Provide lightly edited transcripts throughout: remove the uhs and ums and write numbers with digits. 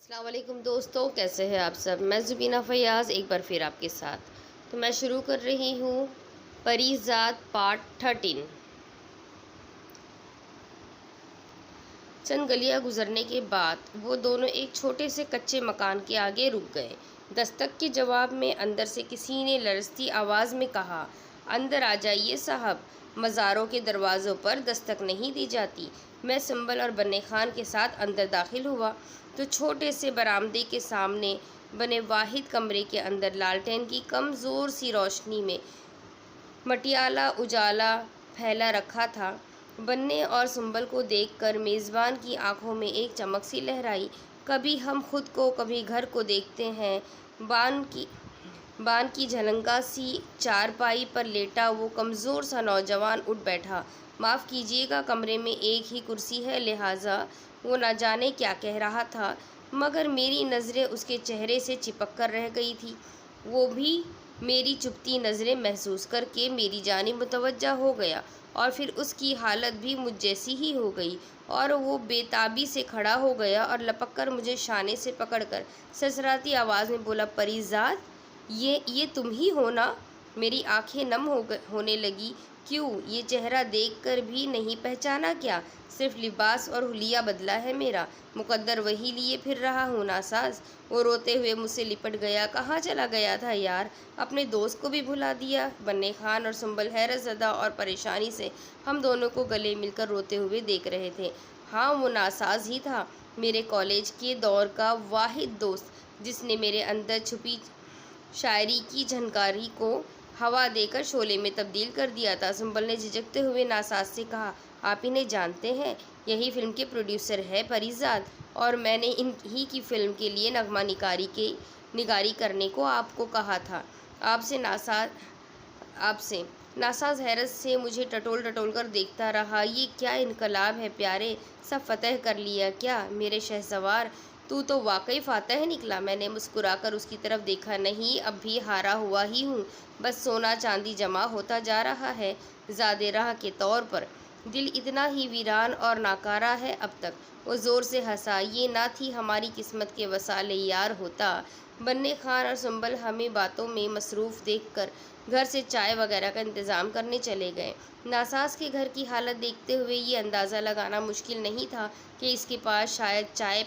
السلام علیکم دوستوں، کیسے ہیں آپ سب؟ میں زبینہ فیاض ایک بار پھر آپ کے ساتھ تو میں شروع کر رہی ہوں پری زاد پارٹ 13۔ چند گلیاں گزرنے کے بعد وہ دونوں ایک چھوٹے سے کچے مکان کے آگے رک گئے۔ دستک کے جواب میں اندر سے کسی نے لرزتی آواز میں کہا، اندر آ جائیے صاحب، مزاروں کے دروازوں پر دستک نہیں دی جاتی۔ میں سنبل اور بنے خان کے ساتھ اندر داخل ہوا تو چھوٹے سے برآمدے کے سامنے بنے واحد کمرے کے اندر لالٹین کی کمزور سی روشنی میں مٹیالہ اجالا پھیلا رکھا تھا۔ بنے اور سنبل کو دیکھ کر میزبان کی آنکھوں میں ایک چمک سی لہرائی۔ کبھی ہم خود کو کبھی گھر کو دیکھتے ہیں۔ بان کی جھلنگا سی چارپائی پر لیٹا وہ کمزور سا نوجوان اٹھ بیٹھا۔ معاف کیجیے گا، کمرے میں ایک ہی کرسی ہے، لہٰذا وہ نہ جانے کیا کہہ رہا تھا، مگر میری نظریں اس کے چہرے سے چپک کر رہ گئی تھیں۔ وہ بھی میری چپتی نظریں محسوس کر کے میری جانب متوجہ ہو گیا، اور پھر اس کی حالت بھی مجھ جیسی ہی ہو گئی، اور وہ بے تابی سے کھڑا ہو گیا اور لپک کر مجھے شانے سے پکڑ کر سرسراتی آواز میں بولا، پری زاد، یہ تم ہی ہو نا؟ میری آنکھیں نم ہونے لگی۔ کیوں، یہ چہرہ دیکھ کر بھی نہیں پہچانا کیا؟ صرف لباس اور حلیہ بدلا ہے میرا، مقدر وہی لیے پھر رہا ہوں ناساز۔ وہ روتے ہوئے مجھ سے لپٹ گیا۔ کہاں چلا گیا تھا یار؟ اپنے دوست کو بھی بھلا دیا؟ بنے خان اور سنبل حیرت زدہ اور پریشانی سے ہم دونوں کو گلے مل کر روتے ہوئے دیکھ رہے تھے۔ ہاں، وہ ناساز ہی تھا، میرے کالج کے دور کا واحد دوست، جس نے میرے اندر چھپی شاعری کی جھنکاری کو ہوا دے کر شعلے میں تبدیل کر دیا تھا۔ سنبل نے جھجکتے ہوئے ناساز سے کہا، آپ انہیں جانتے ہیں؟ یہی فلم کے پروڈیوسر ہے پری زاد، اور میں نے ان ہی کی فلم کے لیے نغمہ نگاری کرنے کو آپ کو کہا تھا۔ آپ سے ناساز حیرت سے مجھے ٹٹول ٹٹول کر دیکھتا رہا۔ یہ کیا انقلاب ہے پیارے، سب فتح کر لیا کیا میرے شہسوار؟ تو واقعی فاتح نکلا۔ میں نے مسکرا کر اس کی طرف دیکھا۔ نہیں، اب بھی ہارا ہوا ہی ہوں، بس سونا چاندی جمع ہوتا جا رہا ہے زادِ راہ کے طور پر۔ دل اتنا ہی ویران اور ناکارہ ہے اب تک۔ وہ زور سے ہنسا۔ یہ نہ تھی ہماری قسمت کہ وصالِ یار ہوتا۔ بنے خان اور سنبل ہمیں باتوں میں مصروف دیکھ کر گھر سے چائے وغیرہ کا انتظام کرنے چلے گئے۔ ناساز کے گھر کی حالت دیکھتے ہوئے یہ اندازہ لگانا مشکل نہیں تھا کہ اس کے پاس شاید چائے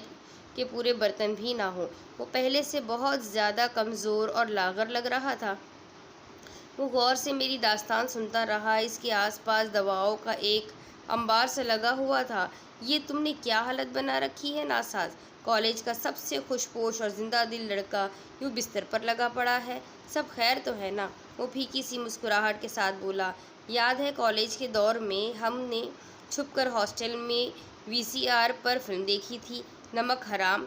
کے پورے برتن بھی نہ ہوں۔ وہ پہلے سے بہت زیادہ کمزور اور لاغر لگ رہا تھا۔ وہ غور سے میری داستان سنتا رہا۔ اس کے آس پاس دواؤں کا ایک انبار سا لگا ہوا تھا۔ یہ تم نے کیا حالت بنا رکھی ہے ناساز؟ کالج کا سب سے خوش پوش اور زندہ دل لڑکا یوں بستر پر لگا پڑا ہے۔ سب خیر تو ہے نا؟ وہ پھیکی سی مسکراہٹ کے ساتھ بولا، یاد ہے کالج کے دور میں ہم نے چھپ کر ہاسٹل میں VCR پر فلم دیکھی تھی، نمک حرام؟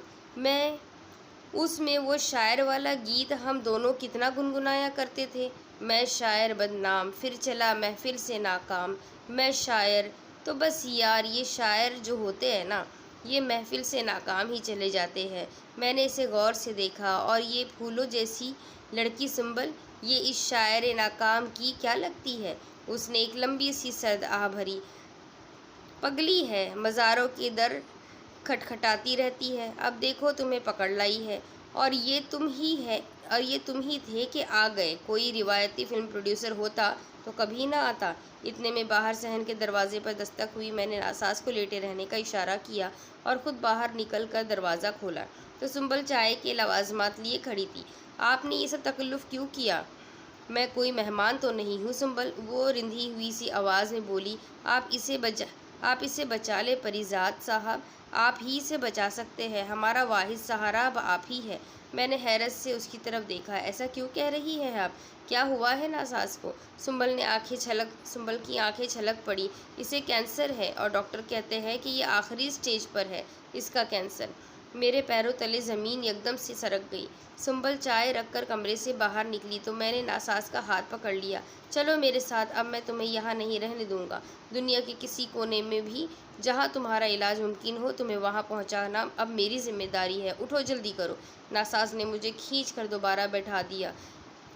اس میں وہ شاعر والا گیت ہم دونوں کتنا گنگنایا کرتے تھے، میں شاعر بدنام، پھر چلا محفل سے ناکام۔ میں شاعر تو بس یار، یہ شاعر جو ہوتے ہیں نا، یہ محفل سے ناکام ہی چلے جاتے ہیں۔ میں نے اسے غور سے دیکھا، اور یہ پھولوں جیسی لڑکی سنبل، یہ اس شاعر ناکام کی کیا لگتی ہے؟ اس نے ایک لمبی سی سرد آہ بھری۔ پگلی ہے، مزاروں کے در کھٹکھٹاتی رہتی ہے۔ اب دیکھو تمہیں پکڑ لائی ہے، اور یہ تم ہی تھے کہ آ گئے۔ کوئی روایتی فلم پروڈیوسر ہوتا تو کبھی نہ آتا۔ اتنے میں باہر صحن کے دروازے پر دستک ہوئی۔ میں نے ناساز کو لیٹے رہنے کا اشارہ کیا اور خود باہر نکل کر دروازہ کھولا تو سنبل چائے کے لوازمات لیے کھڑی تھی۔ آپ نے یہ سب تکلف کیوں کیا؟ میں کوئی مہمان تو نہیں ہوں سنبل، وہ رندھی ہوئی سی آواز میں بولی۔ آپ اسے بچا لیں پری زاد صاحب، آپ ہی اسے بچا سکتے ہیں، ہمارا واحد سہارا اب آپ ہی ہے۔ میں نے حیرت سے اس کی طرف دیکھا۔ ایسا کیوں کہہ رہی ہیں آپ؟ کیا ہوا ہے ناساز کو؟ سنبل کی آنکھیں چھلک پڑی۔ اسے کینسر ہے، اور ڈاکٹر کہتے ہیں کہ یہ آخری سٹیج پر ہے اس کا کینسر۔ میرے پیروں تلے زمین یکدم سے سرک گئی۔ سنبل چائے رکھ کر کمرے سے باہر نکلی تو میں نے ناساز کا ہاتھ پکڑ لیا۔ چلو میرے ساتھ، اب میں تمہیں یہاں نہیں رہنے دوں گا۔ دنیا کے کسی کونے میں بھی جہاں تمہارا علاج ممکن ہو، تمہیں وہاں پہنچانا اب میری ذمہ داری ہے۔ اٹھو، جلدی کرو۔ ناساز نے مجھے کھینچ کر دوبارہ بیٹھا دیا۔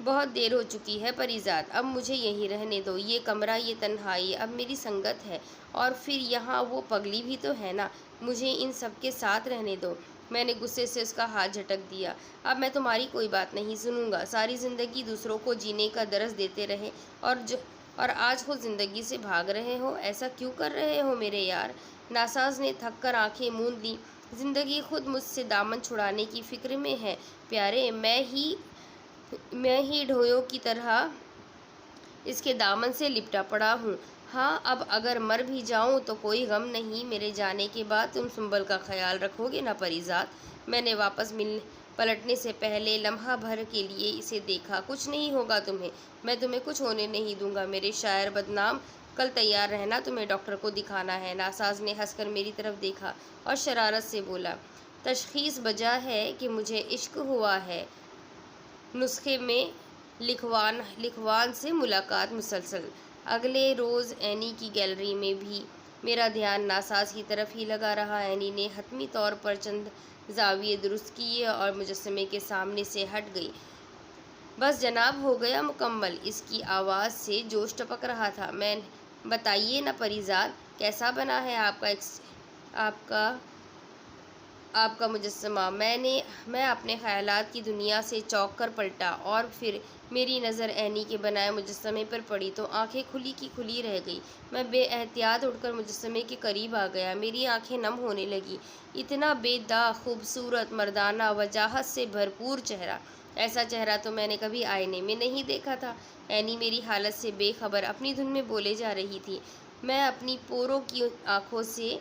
بہت دیر ہو چکی ہے پری زاد، اب مجھے یہیں رہنے دو۔ یہ کمرہ، یہ تنہائی اب میری سنگت ہے، اور پھر یہاں وہ پگلی بھی تو ہے نا، مجھے ان سب کے ساتھ رہنے دو۔ میں نے غصے سے اس کا ہاتھ جھٹک دیا۔ اب میں تمہاری کوئی بات نہیں سنوں گا۔ ساری زندگی دوسروں کو جینے کا درس دیتے رہے اور آج خود زندگی سے بھاگ رہے ہو۔ ایسا کیوں کر رہے ہو میرے یار؟ ناساز نے تھک کر آنکھیں موند لیں۔ زندگی خود مجھ سے دامن چھڑانے کی فکر میں ہے پیارے۔ میں ہی ڈھویوں کی طرح اس کے دامن سے لپٹا پڑا ہوں۔ ہاں، اب اگر مر بھی جاؤں تو کوئی غم نہیں۔ میرے جانے کے بعد تم سنبل کا خیال رکھو گے نا پری زاد؟ میں نے واپس پلٹنے سے پہلے لمحہ بھر کے لیے اسے دیکھا۔ کچھ نہیں ہوگا تمہیں، میں تمہیں کچھ ہونے نہیں دوں گا میرے شاعر بدنام۔ کل تیار رہنا، تمہیں ڈاکٹر کو دکھانا ہے۔ ناساز نے ہنس کر میری طرف دیکھا اور شرارت سے بولا، تشخیص بجا ہے کہ مجھے عشق ہوا ہے۔ نسخے میں لکھوان سے ملاقات مسلسل۔ اگلے روز اینی کی گیلری میں بھی میرا دھیان ناساز کی طرف ہی لگا رہا۔ اینی نے حتمی طور پر چند زاویے درست کیے اور مجسمے کے سامنے سے ہٹ گئی۔ بس جناب، ہو گیا مکمل۔ اس کی آواز سے جوش ٹپک رہا تھا۔ میں بتائیے نا پری زاد، کیسا بنا ہے آپ کا مجسمہ؟ میں اپنے خیالات کی دنیا سے چونک کر پلٹا اور پھر میری نظر اینی کے بنائے مجسمے پر پڑی تو آنکھیں کھلی کی کھلی رہ گئی۔ میں بے احتیاط اٹھ کر مجسمے کے قریب آ گیا۔ میری آنکھیں نم ہونے لگیں۔ اتنا بے داغ، خوبصورت، مردانہ وجاہت سے بھرپور چہرہ، ایسا چہرہ تو میں نے کبھی آئینے میں نہیں دیکھا تھا۔ اینی میری حالت سے بے خبر اپنی دھن میں بولے جا رہی تھی۔ میں اپنی پوروں کی آنکھوں سے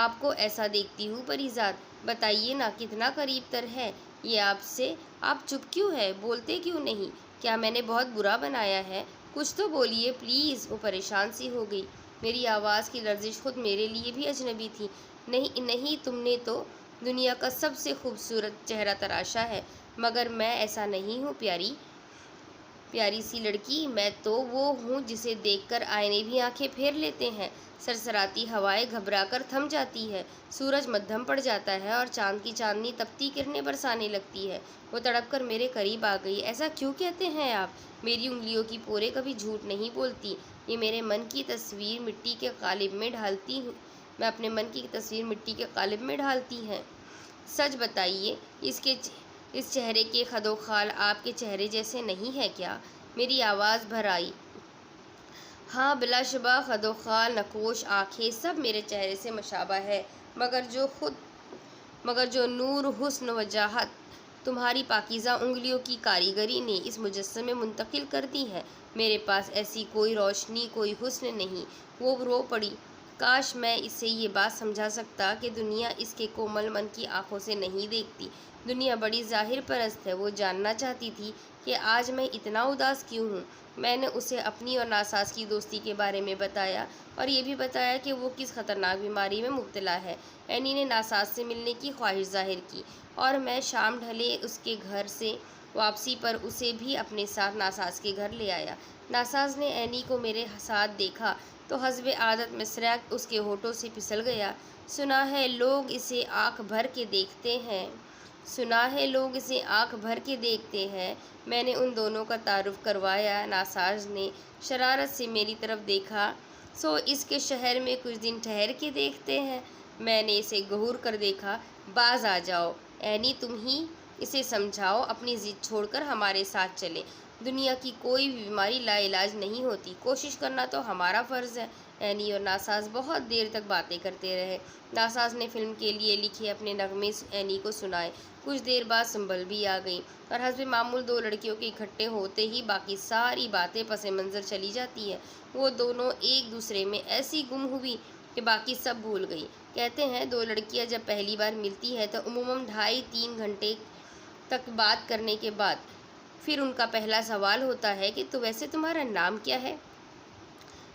آپ کو ایسا دیکھتی ہوں پری زاد۔ بتائیے نا، کتنا قریب تر ہے یہ آپ سے؟ آپ چپ کیوں ہے؟ بولتے کیوں نہیں؟ کیا میں نے بہت برا بنایا ہے؟ کچھ تو بولیے پلیز۔ وہ پریشان سی ہو گئی۔ میری آواز کی لرزش خود میرے لیے بھی اجنبی تھی۔ نہیں، تم نے تو دنیا کا سب سے خوبصورت چہرہ تراشا ہے، مگر میں ایسا نہیں ہوں پیاری سی لڑکی۔ میں تو وہ ہوں جسے دیکھ کر آئینے بھی آنکھیں پھیر لیتے ہیں۔ سرسراتی ہوائیں گھبرا کر تھم جاتی ہے، سورج مدھم پڑ جاتا ہے اور چاند کی چاندنی تپتی کرنیں برسانے لگتی ہے۔ وہ تڑپ کر میرے قریب آ گئی۔ ایسا کیوں کہتے ہیں آپ؟ میری انگلیوں کی پوریں کبھی جھوٹ نہیں بولتی۔ یہ میرے من کی تصویر مٹی کے قالب میں ڈھالتی ہوں۔ میں اپنے من کی تصویر مٹی کے قالب میں ڈھالتی ہیں۔ سچ بتائیے، اس چہرے کے خد و خال آپ کے چہرے جیسے نہیں ہے کیا؟ میری آواز بھر آئی۔ ہاں، بلا شبہ خد و خال، نقوش، آنکھیں سب میرے چہرے سے مشابہ ہے، مگر جو نور، حسن، وجاہت تمہاری پاکیزہ انگلیوں کی کاریگری نے اس مجسمے میں منتقل کر دی ہے، میرے پاس ایسی کوئی روشنی، کوئی حسن نہیں۔ وہ رو پڑی۔ کاش میں اسے یہ بات سمجھا سکتا کہ دنیا اس کے کومل من کی آنکھوں سے نہیں دیکھتی۔ دنیا بڑی ظاہر پرست ہے۔ وہ جاننا چاہتی تھی کہ آج میں اتنا اداس کیوں ہوں۔ میں نے اسے اپنی اور ناساز کی دوستی کے بارے میں بتایا اور یہ بھی بتایا کہ وہ کس خطرناک بیماری میں مبتلا ہے۔ اینی نے ناساز سے ملنے کی خواہش ظاہر کی اور میں شام ڈھلے اس کے گھر سے واپسی پر اسے بھی اپنے ساتھ ناساز کے گھر لے آیا۔ ناساز نے اینی کو میرے ساتھ دیکھا تو حسب عادت مصرعہ اس کے ہونٹوں سے پھسل گیا۔ سنا ہے لوگ اسے آنکھ بھر کے دیکھتے ہیں۔ میں نے ان دونوں کا تعارف کروایا۔ ناساز نے شرارت سے میری طرف دیکھا۔ سو اس کے شہر میں کچھ دن ٹھہر کے دیکھتے ہیں؟ میں نے اسے گھور کر دیکھا۔ باز آ جاؤ اینی، تم ہی اسے سمجھاؤ اپنی ضد چھوڑ کر ہمارے ساتھ چلے۔ دنیا کی کوئی بھی بیماری لا علاج نہیں ہوتی، کوشش کرنا تو ہمارا فرض ہے۔ اینی اور ناساز بہت دیر تک باتیں کرتے رہے۔ ناساز نے فلم کے لیے لکھے اپنے نغمے اینی کو سنائے۔ کچھ دیر بعد سنبل بھی آ گئی اور حسب معمول دو لڑکیوں کے اکٹھے ہوتے ہی باقی ساری باتیں پس منظر چلی جاتی ہے۔ وہ دونوں ایک دوسرے میں ایسی گم ہوئی کہ باقی سب بھول گئی۔ کہتے ہیں دو لڑکیاں جب پہلی بار ملتی ہیں تو عموماً 2.5-3 گھنٹے تک بات کرنے کے بعد پھر ان کا پہلا سوال ہوتا ہے کہ تو ویسے تمہارا نام کیا ہے؟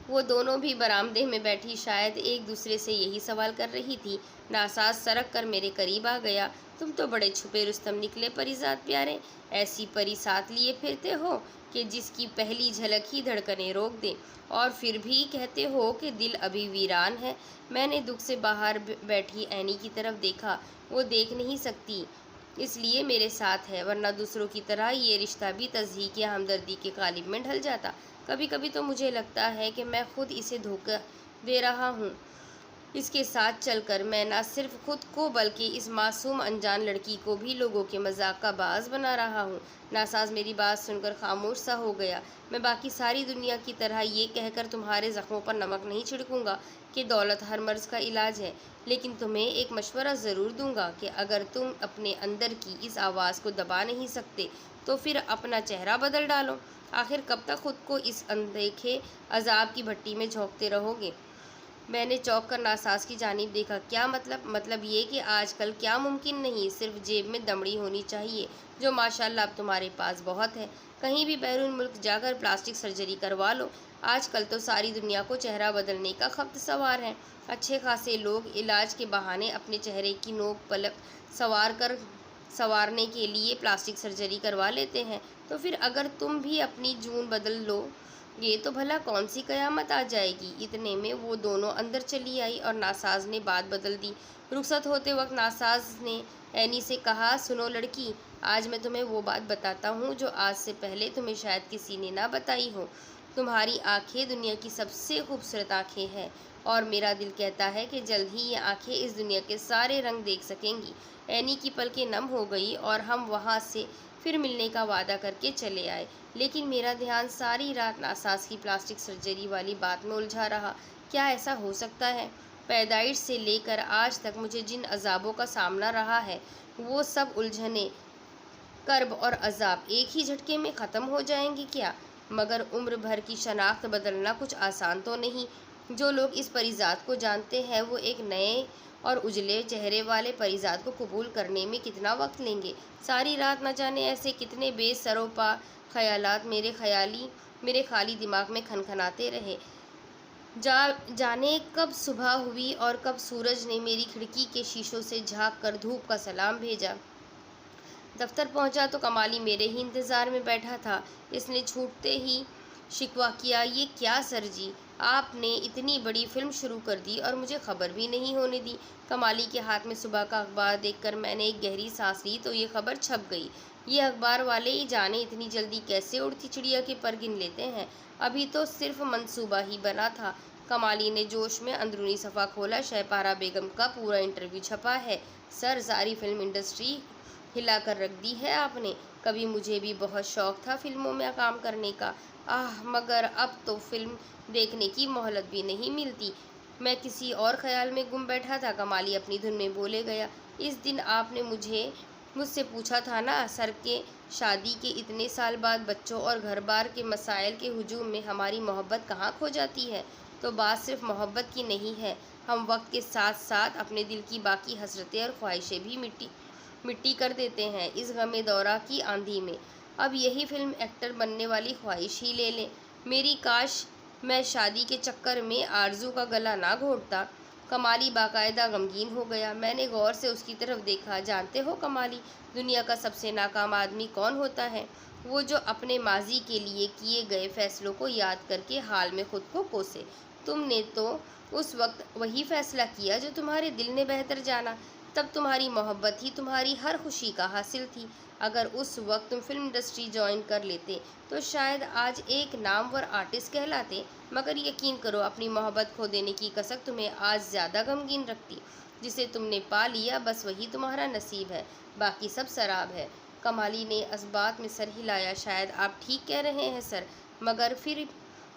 وہ دونوں بھی برآمدے میں بیٹھی شاید ایک دوسرے سے یہی سوال کر رہی تھی۔ ناساز سرک کر میرے قریب آ گیا۔ تم تو بڑے چھپے رستم نکلے پری زاد پیارے۔ ایسی پری ساتھ لیے پھرتے ہو کہ جس کی پہلی جھلک ہی دھڑکنیں روک دے، اور پھر بھی کہتے ہو کہ دل ابھی ویران ہے۔ میں نے دکھ سے باہر بیٹھی اینی کی طرف دیکھا۔ وہ دیکھ نہیں سکتی اس لیے میرے ساتھ ہے، ورنہ دوسروں کی طرح یہ رشتہ بھی تضحیک یا ہمدردی کے قالب میں ڈھل جاتا۔ کبھی کبھی تو مجھے لگتا ہے کہ میں خود اسے دھوکہ دے رہا ہوں۔ اس کے ساتھ چل کر میں نہ صرف خود کو بلکہ اس معصوم انجان لڑکی کو بھی لوگوں کے مذاق کا باعث بنا رہا ہوں۔ ناساز میری بات سن کر خاموش سا ہو گیا۔ میں باقی ساری دنیا کی طرح یہ کہہ کر تمہارے زخموں پر نمک نہیں چھڑکوں گا کہ دولت ہر مرض کا علاج ہے، لیکن تمہیں ایک مشورہ ضرور دوں گا کہ اگر تم اپنے اندر کی اس آواز کو دبا نہیں سکتے تو پھر اپنا چہرہ بدل ڈالو۔ آخر کب تک خود کو اس اندیکھے عذاب کی بھٹی میں جھونکتے رہو گے؟ میں نے چونک کر ناساز کی جانب دیکھا۔ کیا مطلب؟ مطلب یہ کہ آج کل کیا ممکن نہیں، صرف جیب میں دمڑی ہونی چاہیے، جو ماشاءاللہ اب تمہارے پاس بہت ہے۔ کہیں بھی بیرون ملک جا کر پلاسٹک سرجری کروا لو۔ آج کل تو ساری دنیا کو چہرہ بدلنے کا خبط سوار ہے۔ اچھے خاصے لوگ علاج کے بہانے اپنے چہرے کی نوک پلک سنوارنے کے لیے پلاسٹک سرجری کروا لیتے ہیں، تو پھر اگر تم بھی اپنی جون بدل لو گے تو بھلا کون سی قیامت آ جائے گی؟ اتنے میں وہ دونوں اندر چلی آئی اور ناساز نے بات بدل دی۔ رخصت ہوتے وقت ناساز نے اینی سے کہا، سنو لڑکی، آج میں تمہیں وہ بات بتاتا ہوں جو آج سے پہلے تمہیں شاید کسی نے نہ بتائی ہو۔ تمہاری آنکھیں دنیا کی سب سے خوبصورت آنکھیں ہیں، اور میرا دل کہتا ہے کہ جلد ہی یہ آنکھیں اس دنیا کے سارے رنگ دیکھ سکیں گی۔ اینی کی پلکیں نم ہو گئی اور ہم وہاں سے پھر ملنے کا وعدہ کر کے چلے آئے، لیکن میرا دھیان ساری رات ناساز کی پلاسٹک سرجری والی بات میں الجھا رہا۔ کیا ایسا ہو سکتا ہے؟ پیدائش سے لے کر آج تک مجھے جن عذابوں کا سامنا رہا ہے، وہ سب الجھنیں، کرب اور عذاب ایک ہی جھٹکے میں ختم ہو جائیں گے کیا؟ مگر عمر بھر کی شناخت بدلنا کچھ آسان تو نہیں۔ جو لوگ اس پریزاد کو جانتے ہیں وہ ایک نئے اور اجلے چہرے والے پریزاد کو قبول کرنے میں کتنا وقت لیں گے؟ ساری رات نہ جانے ایسے کتنے بے سر و پا خیالات میرے خالی دماغ میں کھنکھناتے رہے۔ جانے کب صبح ہوئی اور کب سورج نے میری کھڑکی کے شیشوں سے جھانک کر دھوپ کا سلام بھیجا۔ دفتر پہنچا تو کمالی میرے ہی انتظار میں بیٹھا تھا۔ اس نے چھوٹتے ہی شکوہ کیا، یہ کیا سر جی، آپ نے اتنی بڑی فلم شروع کر دی اور مجھے خبر بھی نہیں ہونے دی۔ کمالی کے ہاتھ میں صبح کا اخبار دیکھ کر میں نے ایک گہری سانس لی تو یہ خبر چھپ گئی۔ یہ اخبار والے ہی جانے اتنی جلدی کیسے اڑتی چڑیا کے پر گن لیتے ہیں، ابھی تو صرف منصوبہ ہی بنا تھا۔ کمالی نے جوش میں اندرونی صفحہ کھولا۔ شہ پارہ بیگم کا پورا انٹرویو چھپا ہے سر، ساری فلم انڈسٹری ہلا کر رکھ دی ہے آپ نے۔ کبھی مجھے بھی بہت شوق تھا فلموں میں کام کرنے کا، مگر اب تو فلم دیکھنے کی مہلت بھی نہیں ملتی۔ میں کسی اور خیال میں گم بیٹھا تھا۔ کمالی اپنی دھن میں بولے گیا، اس دن آپ نے مجھ سے پوچھا تھا نا سر کہ شادی کے اتنے سال بعد بچوں اور گھر بار کے مسائل کے ہجوم میں ہماری محبت کہاں کھو جاتی ہے؟ تو بات صرف محبت کی نہیں ہے، ہم وقت کے ساتھ ساتھ اپنے دل کی باقی حسرتیں اور خواہشیں بھی مٹی کر دیتے ہیں اس غم دورہ کی آندھی میں۔ اب یہی فلم ایکٹر بننے والی خواہش ہی لے لیں، میری کاش میں شادی کے چکر میں آرزو کا گلا نہ گھونٹتا۔ کمالی باقاعدہ غمگین ہو گیا۔ میں نے غور سے اس کی طرف دیکھا۔ جانتے ہو کمالی، دنیا کا سب سے ناکام آدمی کون ہوتا ہے؟ وہ جو اپنے ماضی کے لیے کیے گئے فیصلوں کو یاد کر کے حال میں خود کو کوسے۔ تم نے تو اس وقت وہی فیصلہ کیا جو تمہارے دل نے بہتر جانا، تب تمہاری محبت ہی تمہاری ہر خوشی کا حاصل تھی۔ اگر اس وقت تم فلم انڈسٹری جوائن کر لیتے تو شاید آج ایک نامور آرٹسٹ کہلاتے، مگر یقین کرو اپنی محبت کھو دینے کی کسک تمہیں آج زیادہ غمگین رکھتی۔ جسے تم نے پا لیا بس وہی تمہارا نصیب ہے، باقی سب سراب ہے۔ کمالی نے اس بات میں سر ہلایا۔ شاید آپ ٹھیک کہہ رہے ہیں سر، مگر پھر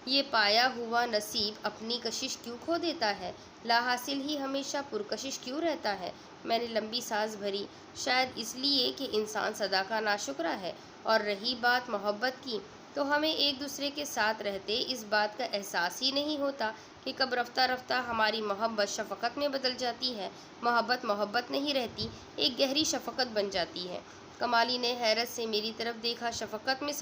یہ پایا ہوا نصیب اپنی کشش کیوں کھو دیتا ہے؟ لا حاصل ہی ہمیشہ پرکشش کیوں رہتا ہے؟ میں نے لمبی سانس بھری۔ شاید اس لیے کہ انسان سدا کا ناشکرا ہے۔ اور رہی بات محبت کی، تو ہمیں ایک دوسرے کے ساتھ رہتے اس بات کا احساس ہی نہیں ہوتا کہ کب رفتہ رفتہ ہماری محبت شفقت میں بدل جاتی ہے۔ محبت نہیں رہتی، ایک گہری شفقت بن جاتی ہے۔ کمالی نے حیرت سے میری طرف دیکھا۔ شفقت میں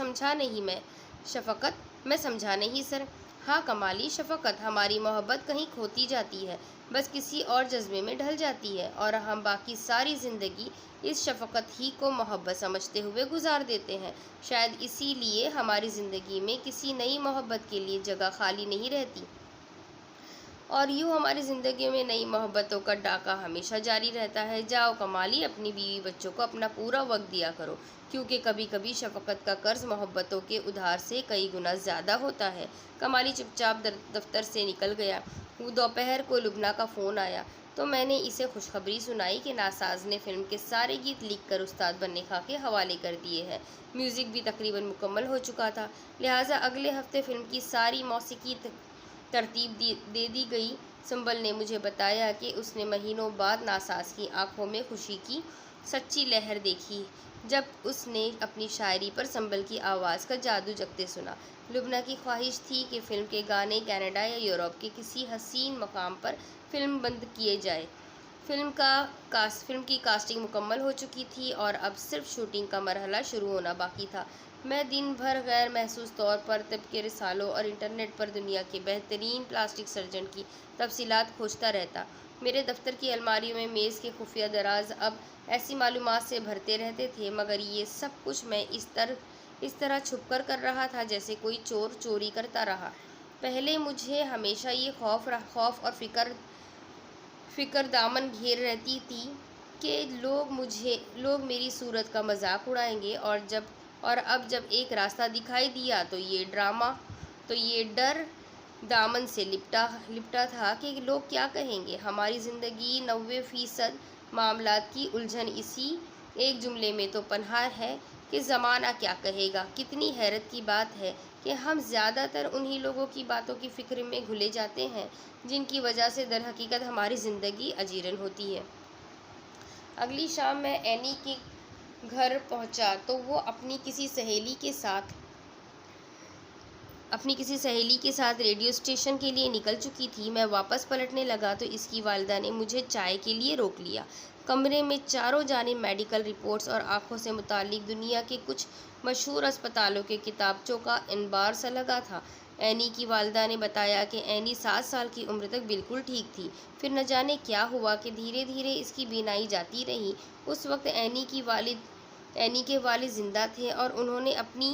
سمجھا نہیں سر۔ ہاں کمالی، شفقت، ہماری محبت کہیں کھوتی جاتی ہے، بس کسی اور جذبے میں ڈھل جاتی ہے، اور ہم باقی ساری زندگی اس شفقت ہی کو محبت سمجھتے ہوئے گزار دیتے ہیں۔ شاید اسی لیے ہماری زندگی میں کسی نئی محبت کے لیے جگہ خالی نہیں رہتی، اور یوں ہماری زندگیوں میں نئی محبتوں کا ڈاکہ ہمیشہ جاری رہتا ہے۔ جاؤ کمالی، اپنی بیوی بچوں کو اپنا پورا وقت دیا کرو، کیونکہ کبھی کبھی شفقت کا قرض محبتوں کے ادھار سے کئی گنا زیادہ ہوتا ہے۔ کمالی چپ چاپ دفتر سے نکل گیا۔ وہ دوپہر کو لبنہ کا فون آیا تو میں نے اسے خوشخبری سنائی کہ ناساز نے فلم کے سارے گیت لکھ کر استاد بننے خواہ کے حوالے کر دیے ہیں۔ میوزک بھی تقریباً مکمل ہو چکا تھا، لہٰذا اگلے ہفتے فلم کی ساری موسیقی ترتیب دے دی گئی۔ سنبل نے مجھے بتایا کہ اس نے مہینوں بعد ناساز کی آنکھوں میں خوشی کی سچی لہر دیکھی جب اس نے اپنی شاعری پر سنبل کی آواز کا جادو جگتے سنا۔ لبنہ کی خواہش تھی کہ فلم کے گانے کینیڈا یا یورپ کے کسی حسین مقام پر فلم بند کیے جائیں۔ فلم کی کاسٹنگ مکمل ہو چکی تھی اور اب صرف شوٹنگ کا مرحلہ شروع ہونا باقی تھا۔ میں دن بھر غیر محسوس طور پر طب کے رسالوں اور انٹرنیٹ پر دنیا کے بہترین پلاسٹک سرجن کی تفصیلات کھوجتا رہتا۔ میرے دفتر کی الماریوں میں میز کے خفیہ دراز اب ایسی معلومات سے بھرتے رہتے تھے، مگر یہ سب کچھ میں اس طرح چھپ کر رہا تھا جیسے کوئی چور چوری کرتا رہا۔ پہلے مجھے ہمیشہ یہ خوف اور فکر دامن گھیر رہتی تھی کہ لوگ میری صورت کا مذاق اڑائیں گے، اور اب جب ایک راستہ دکھائی دیا تو یہ ڈر دامن سے لپٹا تھا کہ لوگ کیا کہیں گے۔ ہماری زندگی 90% معاملات کی الجھن اسی ایک جملے میں تو پنہاں ہے کہ زمانہ کیا کہے گا۔ کتنی حیرت کی بات ہے کہ ہم زیادہ تر انہی لوگوں کی باتوں کی فکر میں گھلے جاتے ہیں جن کی وجہ سے در حقیقت ہماری زندگی اجیرن ہوتی ہے۔ اگلی شام میں اینی کے گھر پہنچا تو وہ اپنی کسی سہیلی کے ساتھ ریڈیو اسٹیشن کے لیے نکل چکی تھی۔ میں واپس پلٹنے لگا تو اس کی والدہ نے مجھے چائے کے لیے روک لیا۔ کمرے میں چاروں جانب میڈیکل رپورٹس اور آنکھوں سے متعلق دنیا کے کچھ مشہور اسپتالوں کے کتابچوں کا انبار سا لگا تھا۔ اینی کی والدہ نے بتایا کہ اینی 7 سال کی عمر تک بالکل ٹھیک تھی، پھر نہ جانے کیا ہوا کہ دھیرے دھیرے اس کی بینائی جاتی رہی۔ اس وقت اینی کے والد زندہ تھے اور انہوں نے اپنی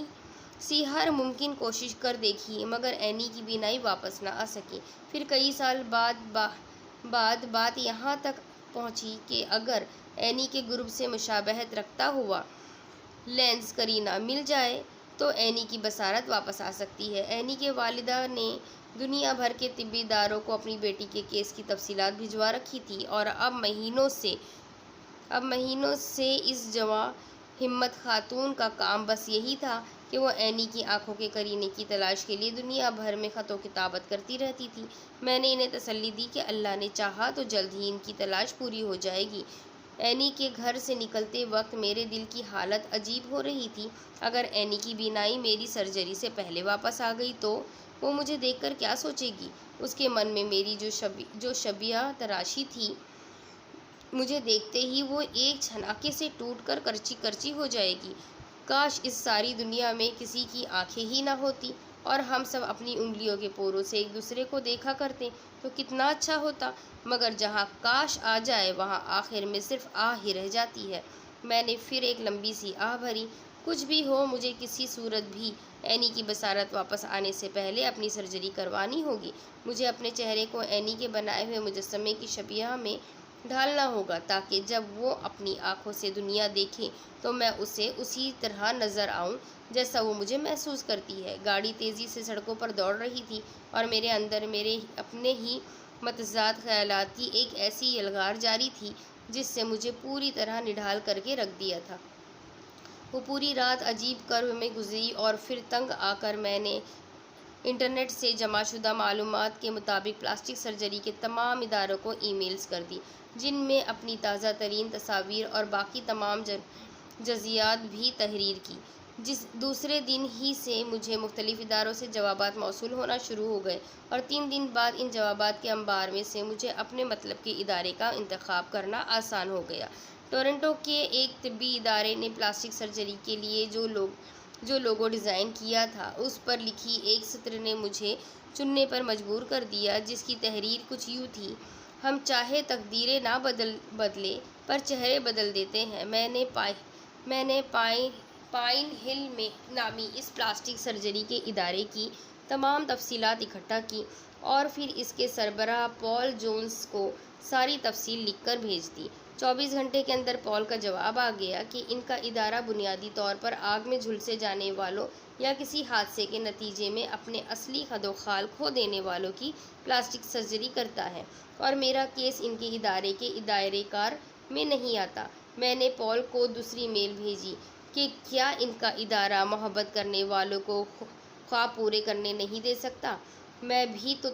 سی ہر ممکن کوشش کر دیکھی، مگر اینی کی بینائی واپس نہ آ سکی۔ پھر کئی سال بعد بات یہاں تک پہنچی کہ اگر اینی کے گروپ سے مشابہت رکھتا ہوا لینس قرینہ مل جائے تو اینی کی بصارت واپس آ سکتی ہے۔ اینی کے والدہ نے دنیا بھر کے طبی اداروں کو اپنی بیٹی کے کیس کی تفصیلات بھجوا رکھی تھی، اور اب مہینوں سے اس جواں ہمت خاتون کا کام بس یہی تھا کہ وہ اینی کی آنکھوں کے قرینے کی تلاش کے لیے دنیا بھر میں خط و کتابت کرتی رہتی تھی۔ میں نے انہیں تسلی دی کہ اللہ نے چاہا تو جلد ہی ان کی تلاش پوری ہو جائے گی۔ اینی کے گھر سے نکلتے وقت میرے دل کی حالت عجیب ہو رہی تھی۔ اگر اینی کی بینائی میری سرجری سے پہلے واپس آ گئی تو وہ مجھے دیکھ کر کیا سوچے گی؟ اس کے من میں میری جو شبیہ تراشی تھی، مجھے دیکھتے ہی وہ ایک چھناکے سے ٹوٹ کر کرچی کرچی ہو جائے گی۔ کاش اس ساری دنیا میں کسی کی آنکھیں ہی نہ ہوتی اور ہم سب اپنی انگلیوں کے پوروں سے ایک دوسرے کو دیکھا کرتے تو کتنا اچھا ہوتا، مگر جہاں کاش آ جائے وہاں آخر میں صرف آہ ہی رہ جاتی ہے۔ میں نے پھر ایک لمبی سی آہ بھری۔ کچھ بھی ہو، مجھے کسی صورت بھی اینی کی بصارت واپس آنے سے پہلے اپنی سرجری کروانی ہوگی۔ مجھے اپنے چہرے کو اینی کے بنائے ہوئے مجسمے کی شبیہ میں ڈھالنا ہوگا تاکہ جب وہ اپنی آنکھوں سے دنیا دیکھے تو میں اسے اسی طرح نظر آؤں جیسا وہ مجھے محسوس کرتی ہے۔ گاڑی تیزی سے سڑکوں پر دوڑ رہی تھی اور میرے اندر میرے اپنے ہی متضاد خیالات کی ایک ایسی یلغار جاری تھی جس سے مجھے پوری طرح نڈھال کر کے رکھ دیا تھا۔ وہ پوری رات عجیب کرب میں گزری اور پھر تنگ آ کر میں نے انٹرنیٹ سے جمع شدہ معلومات کے مطابق پلاسٹک سرجری کے تمام اداروں کو ای میلز کر دی، جن میں اپنی تازہ ترین تصاویر اور باقی تمام جزئیات بھی تحریر کی۔ دوسرے دن ہی سے مجھے مختلف اداروں سے جوابات موصول ہونا شروع ہو گئے، اور 3 دن بعد ان جوابات کے انبار میں سے مجھے اپنے مطلب کے ادارے کا انتخاب کرنا آسان ہو گیا۔ ٹورنٹو کے ایک طبی ادارے نے پلاسٹک سرجری کے لیے جو لوگو ڈیزائن کیا تھا اس پر لکھی ایک سطر نے مجھے چننے پر مجبور کر دیا، جس کی تحریر کچھ یوں تھی: ہم چاہے تقدیریں نہ بدلے پر چہرے بدل دیتے ہیں۔ میں نے پائن ہل نامی اس پلاسٹک سرجری کے ادارے کی تمام تفصیلات اکٹھا کی اور پھر اس کے سربراہ پال جونز کو ساری تفصیل لکھ کر بھیج دی۔ 24 گھنٹے کے اندر پال کا جواب آ گیا کہ ان کا ادارہ بنیادی طور پر آگ میں جھلسے جانے والوں یا کسی حادثے کے نتیجے میں اپنے اصلی خد و خال کھو دینے والوں کی پلاسٹک سرجری کرتا ہے، اور میرا کیس ان کے ادارے کے دائرۂ کار میں نہیں آتا۔ میں نے پال کو دوسری میل بھیجی کہ کیا ان کا ادارہ محبت کرنے والوں کو خواب پورے کرنے نہیں دے سکتا۔ میں بھی تو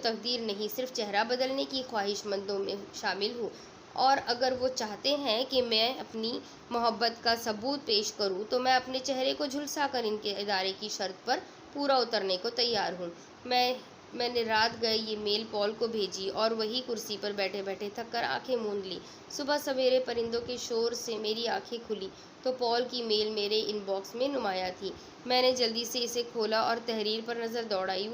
تقدیر نہیں، صرف چہرہ بدلنے کی خواہش مندوں میں شامل ہوں، اور اگر وہ چاہتے ہیں کہ میں اپنی محبت کا ثبوت پیش کروں تو میں اپنے چہرے کو جھلسا کر ان کے ادارے کی شرط پر پورا اترنے کو تیار ہوں۔ میں نے رات گئے یہ میل پال کو بھیجی اور وہی کرسی پر بیٹھے بیٹھے تھک کر آنکھیں موند لی۔ صبح سویرے پرندوں کے شور سے میری آنکھیں کھلی تو پال کی میل میرے ان باکس میں نمایاں تھی۔ میں نے جلدی سے اسے کھولا اور تحریر پر نظر دوڑائی۔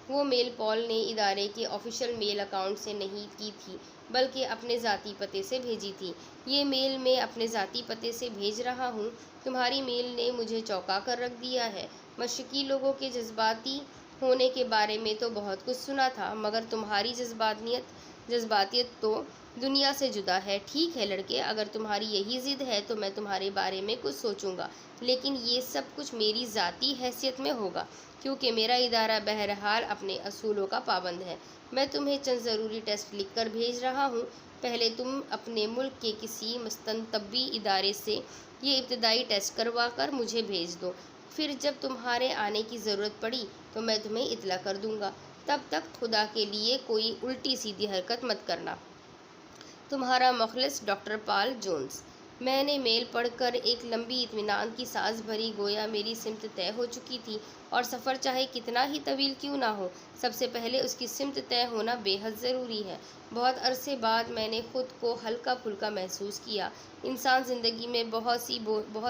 وہ میل پال نے ادارے کے آفیشل میل اکاؤنٹ سے نہیں کی تھی بلکہ اپنے ذاتی پتے سے بھیجی تھی۔ یہ میل میں اپنے ذاتی پتے سے بھیج رہا ہوں۔ تمہاری میل نے مجھے چونکا کر رکھ دیا ہے۔ مشرقی لوگوں کے جذباتی ہونے کے بارے میں تو بہت کچھ سنا تھا، مگر تمہاری جذباتیت تو دنیا سے جدا ہے۔ ٹھیک ہے لڑکے، اگر تمہاری یہی ضد ہے تو میں تمہارے بارے میں کچھ سوچوں گا، لیکن یہ سب کچھ میری ذاتی حیثیت میں ہوگا، کیونکہ میرا ادارہ بہرحال اپنے اصولوں کا پابند ہے۔ میں تمہیں چند ضروری ٹیسٹ لکھ کر بھیج رہا ہوں۔ پہلے تم اپنے ملک کے کسی مستند طبی ادارے سے یہ ابتدائی ٹیسٹ کروا کر مجھے بھیج دو، پھر جب تمہارے آنے کی ضرورت پڑی تو میں تمہیں اطلاع کر دوں گا۔ تب تک خدا کے لیے کوئی الٹی سیدھی حرکت مت کرنا۔ تمہارا مخلص ڈاکٹر پال جونز۔ میں نے میل پڑھ کر ایک لمبی اطمینان کی سانس بھری، گویا میری سمت طے ہو چکی تھی، اور سفر چاہے کتنا ہی طویل کیوں نہ ہو، سب سے پہلے اس کی سمت طے ہونا بے حد ضروری ہے۔ بہت عرصے بعد میں نے خود کو ہلکا پھلکا محسوس کیا۔ انسان زندگی میں بہت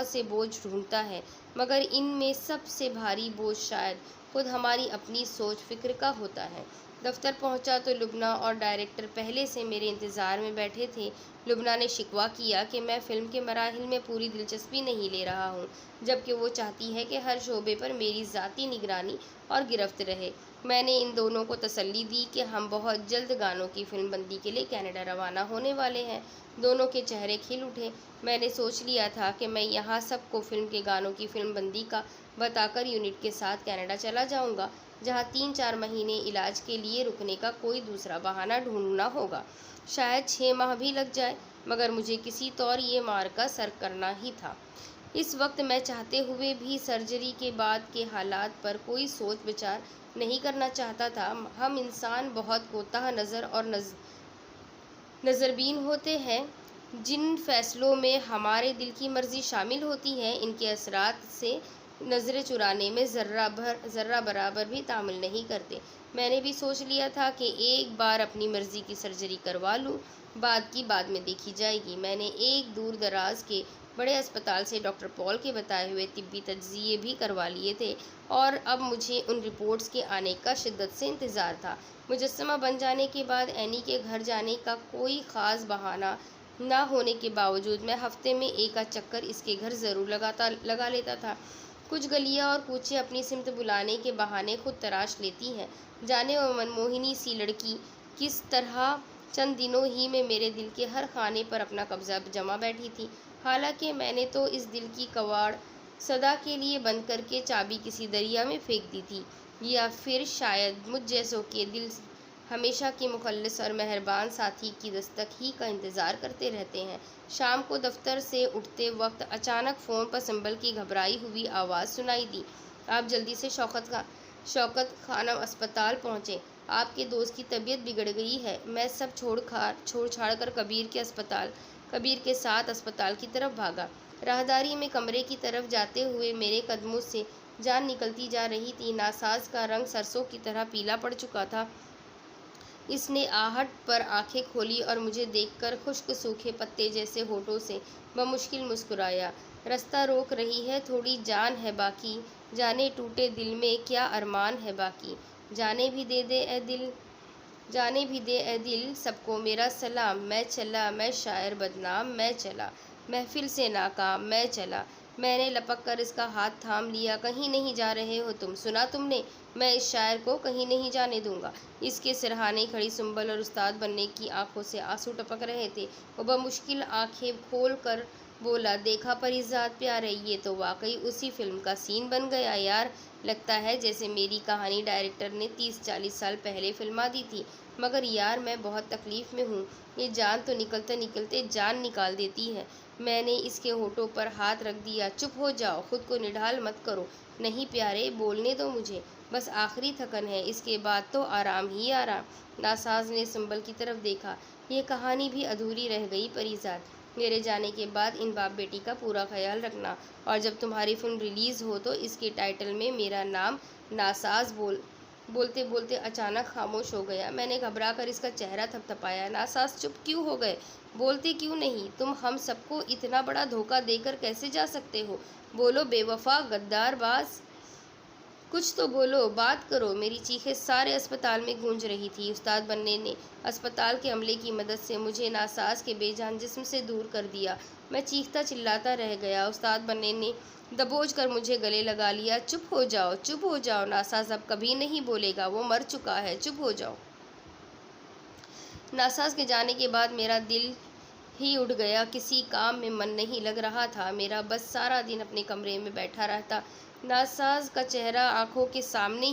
سے بوجھ ڈھونڈتا ہے، مگر ان میں سب سے بھاری بوجھ شاید خود ہماری اپنی سوچ فکر کا ہوتا ہے۔ دفتر پہنچا تو لبنہ اور ڈائریکٹر پہلے سے میرے انتظار میں بیٹھے تھے۔ لبنہ نے شکوہ کیا کہ میں فلم کے مراحل میں پوری دلچسپی نہیں لے رہا ہوں، جبکہ وہ چاہتی ہے کہ ہر شعبے پر میری ذاتی نگرانی اور گرفت رہے۔ میں نے ان دونوں کو تسلی دی کہ ہم بہت جلد گانوں کی فلم بندی کے لیے کینیڈا روانہ ہونے والے ہیں۔ دونوں کے چہرے کھل اٹھے۔ میں نے سوچ لیا تھا کہ میں یہاں سب کو فلم کے گانوں کی فلم بندی کا بتا کر یونٹ کے ساتھ کینیڈا چلا جاؤں گا، جہاں 3-4 مہینے علاج کے لیے رکنے کا کوئی دوسرا بہانہ ڈھونڈنا ہوگا۔ شاید 6 ماہ بھی لگ جائے، مگر مجھے کسی طور یہ معرکہ سر کرنا ہی تھا۔ اس وقت میں چاہتے ہوئے بھی سرجری کے بعد کے حالات پر کوئی سوچ بچار نہیں کرنا چاہتا تھا۔ ہم انسان بہت کوتاہ نظر اور نظربین ہوتے ہیں۔ جن فیصلوں میں ہمارے دل کی مرضی شامل ہوتی ہے، ان کے اثرات سے نظریں چرانے میں ذرہ برابر بھی تامل نہیں کرتے۔ میں نے بھی سوچ لیا تھا کہ ایک بار اپنی مرضی کی سرجری کروا لوں، بعد کی بعد میں دیکھی جائے گی۔ میں نے ایک دور دراز کے بڑے اسپتال سے ڈاکٹر پال کے بتائے ہوئے طبی تجزیے بھی کروا لیے تھے، اور اب مجھے ان رپورٹس کے آنے کا شدت سے انتظار تھا۔ مجسمہ بن جانے کے بعد اینی کے گھر جانے کا کوئی خاص بہانہ نہ ہونے کے باوجود میں ہفتے میں ایک آدھ چکر اس کے گھر ضرور لگا لیتا تھا۔ کچھ گلیاں اور کوچے اپنی سمت بلانے کے بہانے خود تراش لیتی ہیں۔ جانے وہ منموہنی سی لڑکی کس طرح چند دنوں ہی میں میرے دل کے ہر خانے پر اپنا قبضہ جما بیٹھی تھی۔ حالانکہ میں نے تو اس دل کی کواڑ سدا کے لیے بند کر کے چابی کسی دریا میں پھینک دی تھی، یا پھر شاید مجھ جیسوں کے دل ہمیشہ کے مخلص اور مہربان ساتھی کی دستک ہی کا انتظار کرتے رہتے ہیں۔ شام کو دفتر سے اٹھتے وقت اچانک فون پر سنبل کی گھبرائی ہوئی آواز سنائی دی، آپ جلدی سے شوکت خانم اسپتال پہنچیں، آپ کے دوست کی طبیعت بگڑ گئی ہے۔ میں سب چھوڑ چھاڑ کر کبیر کے ساتھ اسپتال کی طرف بھاگا۔ راہداری میں کمرے کی طرف جاتے ہوئے میرے قدموں سے جان نکلتی جا رہی تھی۔ ناساز کا رنگ سرسوں کی طرح پیلا پڑ چکا تھا۔ اس نے آہٹ پر آنکھیں کھولی اور مجھے دیکھ کر خشک سوکھے پتے جیسے ہونٹوں سے بمشکل مسکرایا۔ رستہ روک رہی ہے، تھوڑی جان ہے باقی، جانے ٹوٹے دل میں کیا ارمان ہے باقی، جانے بھی دے اے دل سب کو میرا سلام، میں چلا میں شاعر بدنام، میں چلا محفل سے ناکام، میں چلا میں نے لپک کر اس کا ہاتھ تھام لیا۔ کہیں نہیں جا رہے ہو تم، سنا تم نے؟ میں اس شاعر کو کہیں نہیں جانے دوں گا۔ اس کے سرہانے کھڑی سنبل اور استاد بننے کی آنکھوں سے آنسو ٹپک رہے تھے۔ وہ بمشکل آنکھیں کھول کر بولا، دیکھا پریزاد پیارے، یہ تو واقعی اسی فلم کا سین بن گیا یار۔ لگتا ہے جیسے میری کہانی ڈائریکٹر نے 30-40 سال پہلے فلما دی تھی۔ مگر یار میں بہت تکلیف میں ہوں، یہ جان تو نکلتے نکلتے جان نکال دیتی ہے۔ میں نے اس کے ہونٹوں پر ہاتھ رکھ دیا۔ چپ ہو جاؤ، خود کو نڈھال مت کرو۔ نہیں پیارے، بولنے دو مجھے، بس آخری تھکن ہے، اس کے بعد تو آرام ہی آرام۔ ناساز نے سنبل کی طرف دیکھا۔ یہ کہانی بھی ادھوری رہ گئی پریزاد۔ میرے جانے کے بعد ان باپ بیٹی کا پورا خیال رکھنا، اور جب تمہاری فلم ریلیز ہو تو اس کے ٹائٹل میں میرا نام ناساز بولتے بولتے اچانک خاموش ہو گیا۔ میں نے گھبرا کر اس کا چہرہ تھپتھپایا۔ ناساز چپ کیوں ہو گئے؟ بولتے کیوں نہیں؟ تم ہم سب کو اتنا بڑا دھوکہ دے کر کیسے جا سکتے ہو؟ بولو بے وفا غدار باز، کچھ تو بولو، بات کرو۔ میری چیخیں سارے اسپتال میں گونج رہی تھی۔ استاد بننے نے اسپتال کے عملے کی مدد سے مجھے ناساز کے بے جان جسم سے دور کر دیا۔ میں چیختا چلاتا رہ گیا۔ استاد بننے نے دبوچ کر مجھے گلے لگا لیا۔ چپ ہو جاؤ، چپ ہو جاؤ، ناساز اب کبھی نہیں بولے گا، وہ مر چکا ہے، چپ ہو جاؤ۔ ناساز کے جانے کے بعد میرا دل ہی اٹھ گیا، کسی کام میں من نہیں لگ رہا تھا میرا، بس سارا دن اپنے کمرے میں بیٹھا رہتا۔ ناساز کا چہرہ آنکھوں کے سامنے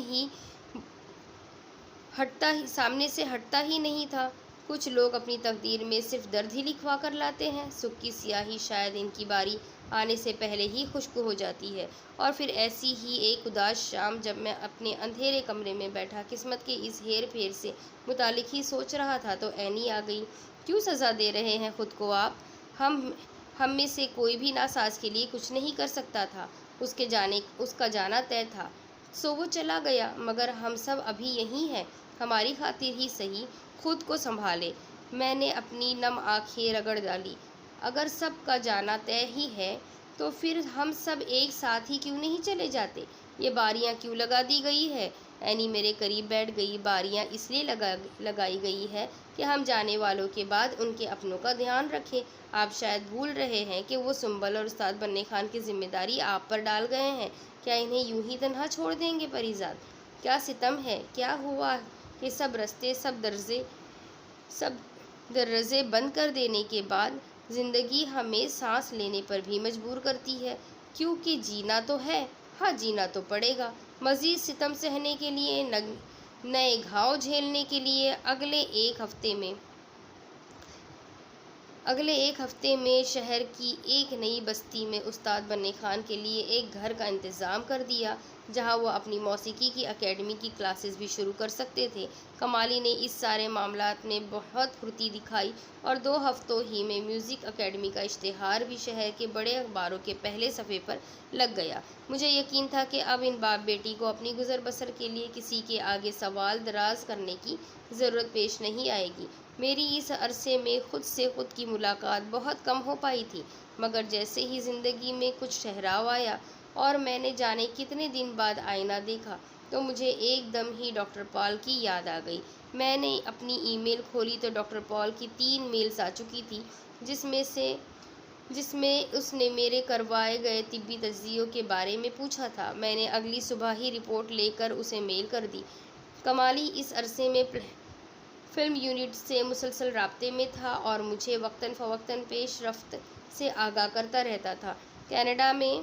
سے ہٹتا ہی نہیں تھا۔ کچھ لوگ اپنی تقدیر میں صرف درد ہی لکھوا کر لاتے ہیں۔ سکھ کی سیاہی شاید ان کی باری آنے سے پہلے ہی خشک ہو جاتی ہے۔ اور پھر ایسی ہی ایک اداس شام جب میں اپنے اندھیرے کمرے میں بیٹھا قسمت کے اس ہیر پھیر سے متعلق ہی سوچ رہا تھا تو عینی آ گئی۔ کیوں سزا دے رہے ہیں خود کو آپ؟ ہم میں سے کوئی بھی ناساز کے لیے کچھ نہیں کر سکتا تھا۔ اس کا جانا طے تھا، سو وہ چلا گیا، مگر ہم سب ابھی یہیں ہیں، ہماری خاطر ہی صحیح خود کو سنبھالے۔ میں نے اپنی نم آنکھیں رگڑ ڈالی۔ اگر سب کا جانا طے ہی ہے تو پھر ہم سب ایک ساتھ ہی کیوں نہیں چلے جاتے؟ یہ باریاں کیوں لگا دی گئی ہے؟ عینی میرے قریب بیٹھ گئی۔ باریاں اس لیے لگائی گئی ہے کہ ہم جانے والوں کے بعد ان کے اپنوں کا دھیان رکھیں۔ آپ شاید بھول رہے ہیں کہ وہ سنبل اور استاد بننے خان کی ذمہ داری آپ پر ڈال گئے ہیں۔ کیا انہیں یوں ہی تنہا چھوڑ دیں گے پریزاد؟ کیا ستم ہے، کیا ہوا کہ سب رستے، سب دروازے بند کر دینے کے بعد زندگی ہمیں سانس لینے پر بھی مجبور کرتی ہے؟ کیونکہ جینا تو ہے، ہاں جینا تو پڑے گا۔ مزید ستم سہنے کے لیے، نئے گھاؤ جھیلنے کے لیے اگلے ایک ہفتے میں شہر کی ایک نئی بستی میں استاد بننے خان کے لیے ایک گھر کا انتظام کر دیا، جہاں وہ اپنی موسیقی کی اکیڈمی کی کلاسز بھی شروع کر سکتے تھے۔ کمالی نے اس سارے معاملات میں بہت پھرتی دکھائی اور 2 ہفتوں ہی میں میوزک اکیڈمی کا اشتہار بھی شہر کے بڑے اخباروں کے پہلے صفحے پر لگ گیا۔ مجھے یقین تھا کہ اب ان باپ بیٹی کو اپنی گزر بسر کے لیے کسی کے آگے سوال دراز کرنے کی ضرورت پیش نہیں آئے گی۔ میری اس عرصے میں خود سے خود کی ملاقات بہت کم ہو پائی تھی، مگر جیسے ہی زندگی میں کچھ ٹھہراؤ آیا اور میں نے جانے کتنے دن بعد آئینہ دیکھا تو مجھے ایک دم ہی ڈاکٹر پال کی یاد آ گئی۔ میں نے اپنی ای میل کھولی تو ڈاکٹر پال کی 3 میلز آ چکی تھی، جس میں اس نے میرے کروائے گئے طبی تجزیوں کے بارے میں پوچھا تھا۔ میں نے اگلی صبح ہی رپورٹ لے کر اسے میل کر دی۔ کمالی اس عرصے میں فلم یونٹ سے مسلسل رابطے میں تھا اور مجھے وقتاً فوقتاً پیش رفت سے آگاہ کرتا رہتا تھا۔ کینیڈا میں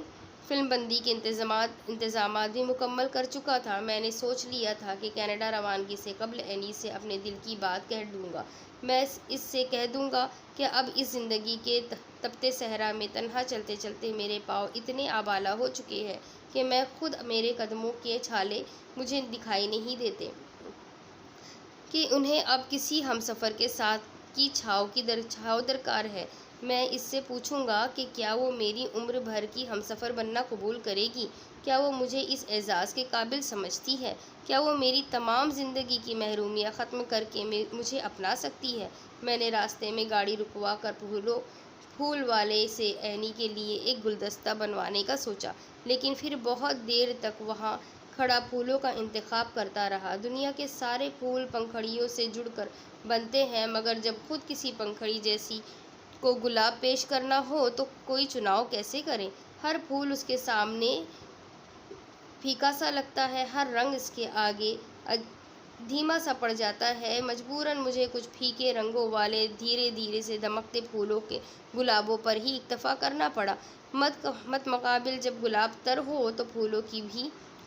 فلم بندی کے انتظامات بھی مکمل کر چکا تھا۔ میں نے سوچ لیا تھا کہ کینیڈا روانگی سے قبل عینی سے اپنے دل کی بات کہہ دوں گا۔ میں اس سے کہہ دوں گا کہ اب اس زندگی کے تپتے صحرا میں تنہا چلتے چلتے میرے پاؤں اتنے آبالا ہو چکے ہیں کہ میں خود میرے قدموں کے چھالے مجھے دکھائی نہیں دیتے، کہ انہیں اب کسی ہمسفر کے ساتھ کی چھاؤ درکار ہے۔ میں اس سے پوچھوں گا کہ کیا وہ میری عمر بھر کی ہمسفر بننا قبول کرے گی؟ کیا وہ مجھے اس اعزاز کے قابل سمجھتی ہے؟ کیا وہ میری تمام زندگی کی محرومیاں ختم کر کے مجھے اپنا سکتی ہے؟ میں نے راستے میں گاڑی رکوا کر پھول والے سے عینی کے لیے ایک گلدستہ بنوانے کا سوچا، لیکن پھر بہت دیر تک وہاں کھڑا پھولوں کا انتخاب کرتا رہا۔ دنیا کے سارے پھول پنکھڑیوں سے جڑ کر بنتے ہیں، مگر جب خود کسی پنکھڑی جیسی کو گلاب پیش کرنا ہو تو کوئی چناؤ کیسے کرے؟ ہر پھول اس کے سامنے پھیکا سا لگتا ہے، ہر رنگ اس کے آگے دھیما سا پڑ جاتا ہے۔ مجبوراً مجھے کچھ پھیکے رنگوں والے دھیرے دھیرے سے دمکتے پھولوں کے گلابوں پر ہی اکتفا کرنا پڑا۔ مت مقابل جب گلاب تر ہو تو پھولوں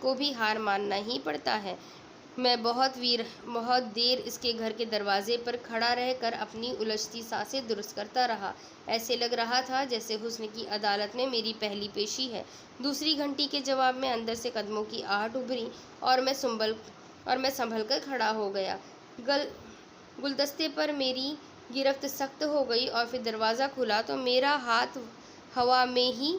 کو بھی ہار ماننا ہی پڑتا ہے۔ میں بہت دیر اس کے گھر کے دروازے پر کھڑا رہ کر اپنی الجھتی سانسیں درست کرتا رہا۔ ایسے لگ رہا تھا جیسے حسن کی عدالت میں میری پہلی پیشی ہے۔ دوسری گھنٹی کے جواب میں اندر سے قدموں کی آہٹ ابھری اور میں سنبھل کر کھڑا ہو گیا۔ گلدستے پر میری گرفت سخت ہو گئی اور پھر دروازہ کھلا تو میرا ہاتھ ہوا میں ہی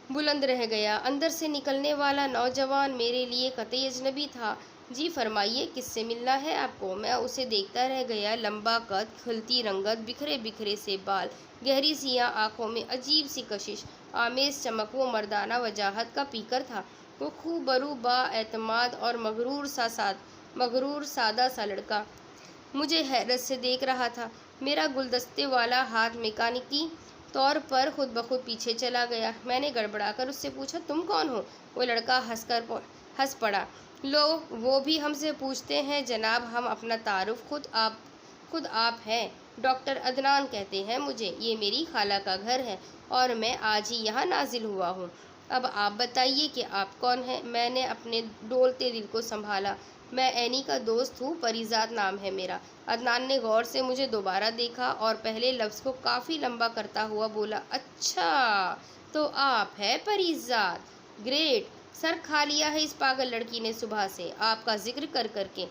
بلند رہ گیا۔ اندر سے نکلنے والا نوجوان میرے لیے قطعی اجنبی تھا۔ جی فرمائیے، کس سے ملنا ہے آپ کو؟ میں اسے دیکھتا رہ گیا۔ لمبا قد، کھلتی رنگت، بکھرے سے بال، گہری سیاہ آنکھوں میں عجیب سی کشش آمیز چمک، وہ مردانہ وجاہت کا پیکر تھا۔ وہ خوبرو، با اعتماد اور مغرور سادہ سا لڑکا مجھے حیرت سے دیکھ رہا تھا۔ میرا گلدستے والا ہاتھ میکانیکی طور پر خود بخود پیچھے چلا گیا۔ میں نے گڑبڑا کر اس سے پوچھا، تم کون ہو؟ وہ لڑکا ہنس پڑا۔ لو، وہ بھی ہم سے پوچھتے ہیں جناب، ہم اپنا تعارف خود آپ ہیں۔ ڈاکٹر عدنان کہتے ہیں مجھے۔ یہ میری خالہ کا گھر ہے اور میں آج ہی یہاں نازل ہوا ہوں۔ اب آپ بتائیے کہ آپ کون ہیں؟ میں نے اپنے ڈولتے دل کو سنبھالا۔ میں اینی کا دوست ہوں، پریزاد نام ہے میرا۔ عدنان نے غور سے مجھے دوبارہ دیکھا اور پہلے لفظ کو کافی لمبا کرتا ہوا بولا، اچھا تو آپ ہے پریزاد، گریٹ۔ سر کھا لیا ہے اس پاگل لڑکی نے صبح سے آپ کا ذکر کر کے۔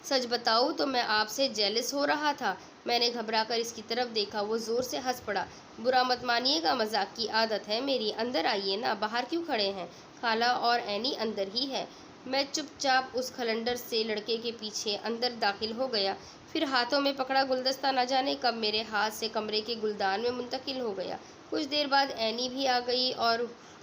سچ بتاؤں تو میں آپ سے جیلس ہو رہا تھا۔ میں نے گھبرا کر اس کی طرف دیکھا۔ وہ زور سے ہنس پڑا۔ برا مت مانیے گا، مذاق کی عادت ہے میری۔ اندر آئیے نا، باہر کیوں کھڑے ہیں؟ خالہ اور اینی اندر ہی ہے۔ میں چپ چاپ اس کھلنڈر سے لڑکے کے پیچھے اندر داخل ہو گیا، پھر ہاتھوں میں پکڑا گلدستہ نہ جانے کب میرے ہاتھ سے کمرے کے گلدان میں منتقل ہو گیا۔ کچھ دیر بعد اینی بھی آ گئی اور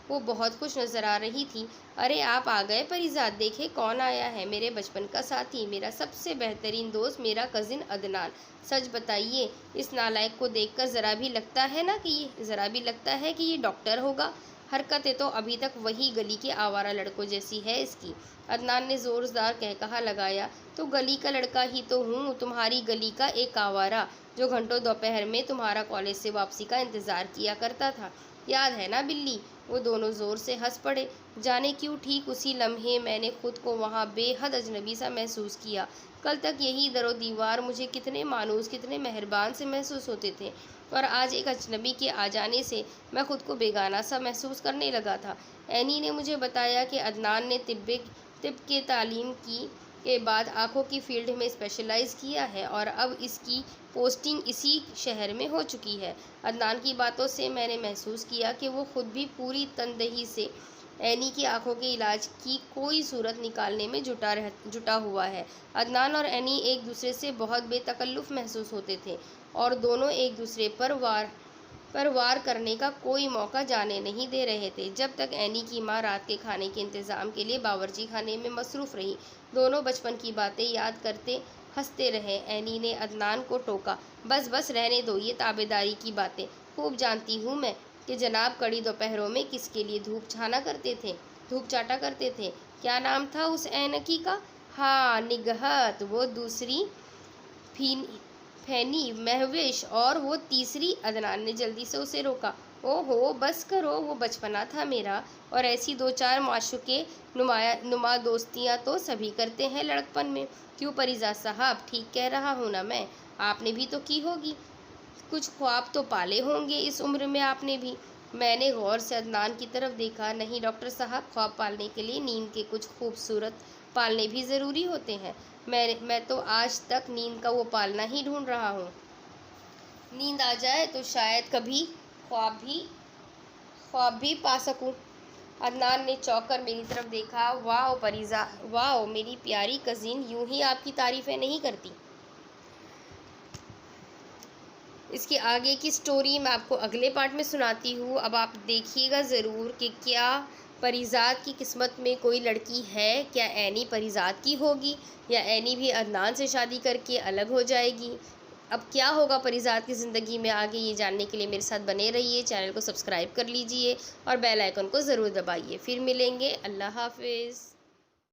وہ بہت خوش نظر آ رہی تھی۔ ارے آپ آ گئے پریزاد، دیکھیں کون آیا ہے، میرے بچپن کا ساتھی، میرا سب سے بہترین دوست، میرا کزن عدنان۔ سچ بتائیے، اس نالائق کو دیکھ کر ذرا بھی لگتا ہے کہ یہ ڈاکٹر ہوگا؟ حرکتیں تو ابھی تک وہی گلی کے آوارہ لڑکوں جیسی ہے اس کی۔ عدنان نے زوردار قہقہا لگایا، تو گلی کا لڑکا ہی تو ہوں، تمہاری گلی کا ایک آوارہ جو گھنٹوں دوپہر میں تمہارا کالج سے واپسی کا انتظار کیا کرتا تھا، یاد ہے نا بلی؟ وہ دونوں زور سے ہنس پڑے۔ جانے کیوں ٹھیک اسی لمحے میں نے خود کو وہاں بے حد اجنبی سا محسوس کیا۔ کل تک یہی در و دیوار مجھے کتنے مانوس، کتنے مہربان سے محسوس ہوتے تھے، اور آج ایک اجنبی کے آ جانے سے میں خود کو بیگانہ سا محسوس کرنے لگا تھا۔ اینی نے مجھے بتایا کہ عدنان نے طب کے تعلیم کے بعد آنکھوں کی فیلڈ میں اسپیشلائز کیا ہے اور اب اس کی پوسٹنگ اسی شہر میں ہو چکی ہے۔ عدنان کی باتوں سے میں نے محسوس کیا کہ وہ خود بھی پوری تندہی سے اینی کی آنکھوں کے علاج کی کوئی صورت نکالنے میں جٹا ہوا ہے۔ عدنان اور اینی ایک دوسرے سے بہت بے تکلف محسوس ہوتے تھے اور دونوں ایک دوسرے پر وار کرنے کا کوئی موقع جانے نہیں دے رہے تھے۔ جب تک اینی کی ماں رات کے کھانے کے انتظام کے لیے باورچی خانے میں مصروف رہی، دونوں بچپن کی باتیں یاد کرتے ہنستے رہے۔ اینی نے عدنان کو ٹوکا، بس رہنے دو یہ تابعداری کی باتیں۔ خوب جانتی ہوں میں کہ جناب کڑی دوپہروں میں کس کے لیے دھوپ چاٹا کرتے تھے۔ کیا نام تھا اس اینکی کا؟ ہاں، نگہت، وہ دوسری پھینی، مہوش، اور وہ تیسری؟ عدنان نے جلدی سے اسے روکا۔ او ہو، بس کرو، وہ بچپنا تھا میرا، اور ایسی دو چار معشوقے نما دوستیاں تو سبھی کرتے ہیں لڑکپن میں۔ کیوں پریزاد صاحب، ٹھیک کہہ رہا ہوں نا میں؟ آپ نے بھی تو کی ہوگی، کچھ خواب تو پالے ہوں گے اس عمر میں آپ نے بھی۔ میں نے غور سے عدنان کی طرف دیکھا۔ نہیں ڈاکٹر صاحب، خواب پالنے کے لیے نیند کے کچھ خوبصورت پالنے بھی ضروری ہوتے ہیں۔ میں تو آج تک نیند کا وہ پالنا ہی ڈھونڈ رہا ہوں۔ نیند آ جائے تو شاید کبھی خواب بھی پا سکوں۔ عدنان نے چونک کر میری طرف دیکھا۔ واؤ میری پیاری کزن، یوں ہی آپ کی تعریفیں نہیں کرتی۔ اس کے آگے کی سٹوری میں آپ کو اگلے پارٹ میں سناتی ہوں۔ اب آپ دیکھیے گا ضرور کہ کیا پریزاد کی قسمت میں کوئی لڑکی ہے؟ کیا اینی پریزاد کی ہوگی یا اینی بھی عدنان سے شادی کر کے الگ ہو جائے گی؟ اب کیا ہوگا پریزاد کی زندگی میں آگے، یہ جاننے کے لیے میرے ساتھ بنے رہیے، چینل کو سبسکرائب کر لیجئے اور بیل آئیکن کو ضرور دبائیے۔ پھر ملیں گے، اللہ حافظ۔